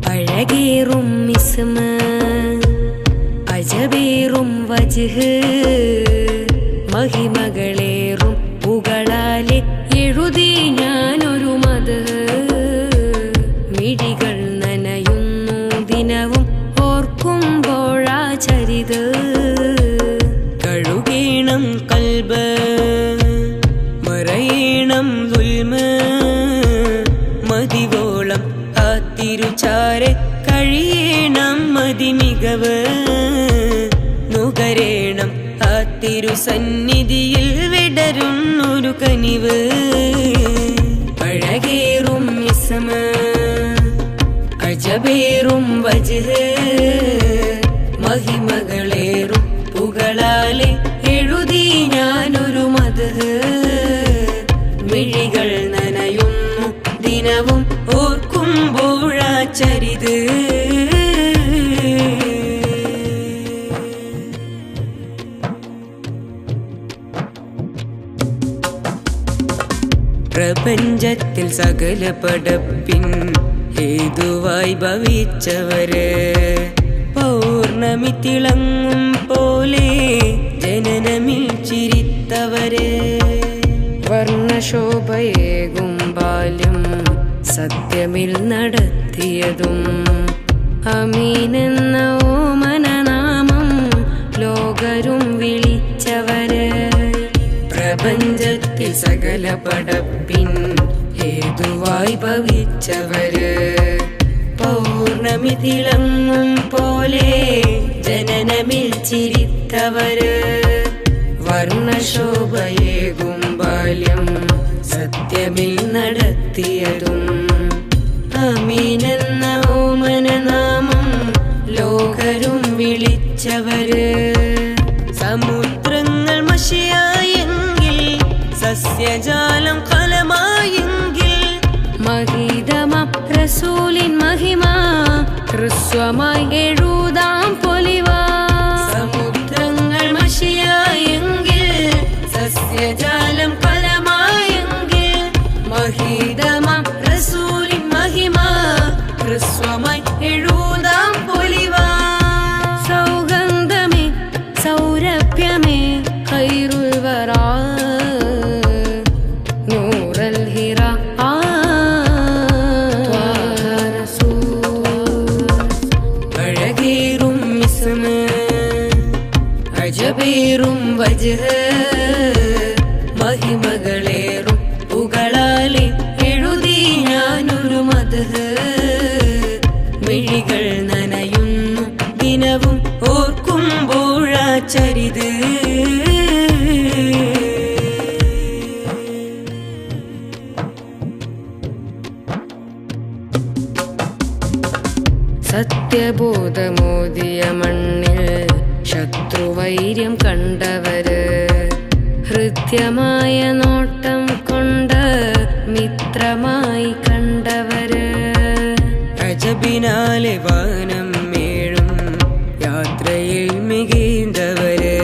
അഴകേറും ഇസ്മ അജബേറും വജ്ഹ് മഹിമകളേറും പുകളാലെ എഴുതി ഞാനൊരു മദ്ഹ്. മിഴികൾ നനയുന്നു ദിനവും ഓർക്കുമ്പോഴാ ചരിത്. കഴുകേണം കൽബ് മറയേണം ദുൽമ്. മതിവോളം ആ തിരുചാരെ കഴിയേണം മതിമികവ്. നുകരേണം ആ തിരുസന്നിധിയിൽ വിടരുന്നൊരു കനിവ്. അഴകേറും ഇസ്മ അജബേറും വജ്ഹ് മഹിമകളേറും പുകളാലെ എഴുതി ഞാനൊരു മദ്ഹ്. മിഴികൾ നനയുന്നു ദിനവും ഓർക്കുമ്പോഴാ ചരിത്. പ്രപഞ്ചത്തിൽ സകല പടപ്പിൻ ഹേതുവായി ഭവിച്ചവര്. പൗർണമി തിളങ്ങും പോലെ ജനനമിൽ ചിരിത്തവര്. വർണ്ണശോഭയേകും ബാല്യം സത്യമിൽ നടത്തിയതും. അമീനെന്ന ഓമനനാമം ലോകരും വിളിച്ചവര്. പ്രപഞ്ചത്തിൽ സകല പടപ്പിൻ ഹേതുവായി ഭവിച്ചവര്. പൗർണമി തിളങ്ങും പോലെ ജനനമിൽ ചിരിത്തവര്. വർണ്ണശോഭയേകും ബാല്യം സത്യമിൽ നടത്തിയതും. അമീനെന്ന ഓമനനാമം ലോകരും വിളിച്ചവര്. സമുദ്രങ്ങൾ മഷിയായെങ്കിൽ സസ്യജാലം കലമായെങ്കിൽ. മഹിതമ റസൂലിൻ മഹിമ ഹ്രസ്വമായി എഴുതാം പൊലിവ. സമുദ്രങ്ങൾ മഷിയായെങ്കിൽ സസ്യജാലം കലമായെങ്കിൽ. മഹിതമ റസൂലിൻ മഹിമ ഹ്രസ്വമായി എഴുതാം പൊലിവ. സൗഗന്ധമേ സൗരഭ്യമേ ഖൈറുൽ വറാ നൂറൽ ഹിറ അഴകേറും ഇസ്മ അജബേറും വജ്ഹ് മഹിമകളേറും പുകളാലെ എഴുതി ഞാനൊരു മദ്ഹ്. മിഴികൾ നനയുന്നു ദിനവും ഓർക്കുമ്പോഴാ ചരിത്. സത്യബോധമോദിയ മണ്ണിൽ ശത്രുവൈര്യം കണ്ടവര്. ഹൃദ്യമായ നോട്ടം കൊണ്ട് മിത്രമായി കണ്ടവര്. അജബിനാലെ വാനം മേഴും യാത്രയിൽ മികീന്തവര്.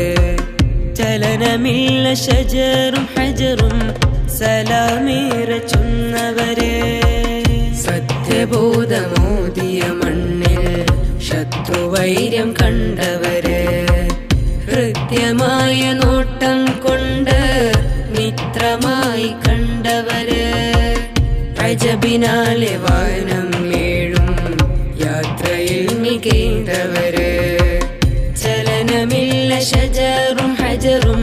ചലനമില്ല ഷജറും ഹജറും സലാമേറെ ചൊന്നവര്. സത്യബോധമോദിയ മണ്ണിൽ ശത്രുവൈര്യം കണ്ടവര്. ഹൃദ്യമായ നോട്ടം കൊണ്ട് മിത്രമായി കണ്ടവര്. അജബിനാലെ വാനം മേഴും യാത്രയിൽ മികീന്തവര്. ചലനമില്ല ഷജറും ഹജറും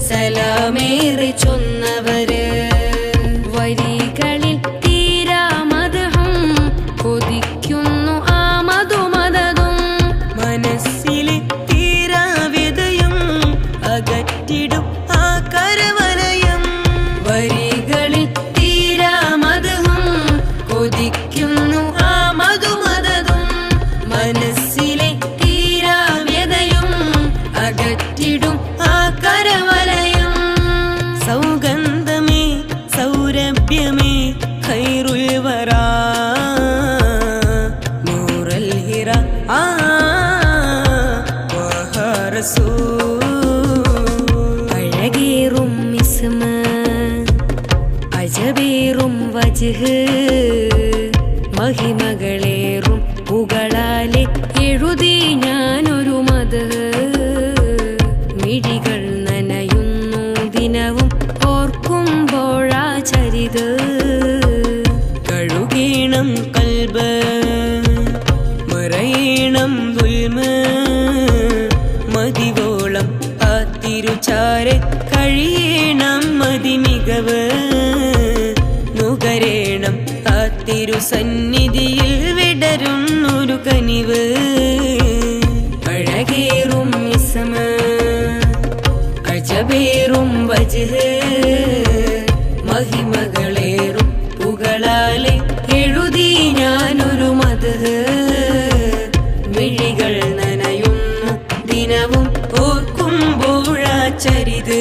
സലാമേറെ ചൊന്നവര്. വരികളിൽ തീരാ മദ്ഹും കൊതിക്കുന്നു ആ മധുമദതും. മനസ്സിലെ തീരാ വ്യതയും അകറ്റിടും ആ കരവലയം. വരികളിൽ തീരാ മദ്ഹും കൊതിക്കുന്നു ആ മധുമദതും. മനസ്സിലെ തീരാ വ്യതയും അകറ്റിടും ആ കരവലയം. വജ്ഹ് മഹിമകളേറും പുകളാലെ എഴുതി ഞാനൊരു മദ്ഹ് മിഴികൾ നനയുന്നു ദിനവും ഓർക്കുമ്പോഴാ ചരിത് കഴുകീണം കൽബ് മറയീണം ദുൽമ് മതിവോളം ആ തിരുചാരെ കഴിയണം മതിമികവ് നുകരേണം ആ തിരുസന്നിധിയിൽ വിടരുന്നൊരു കനിവ് അഴകേറും ഇസ്മ അജബേറും വജ്ഹ് മഹിമകളേറും പുകളാലെ എഴുതി ഞാനൊരു മദ്ഹ് മിഴികൾ നനയുന്നു ദിനവും ഓർക്കുമ്പോഴാ ചരിത്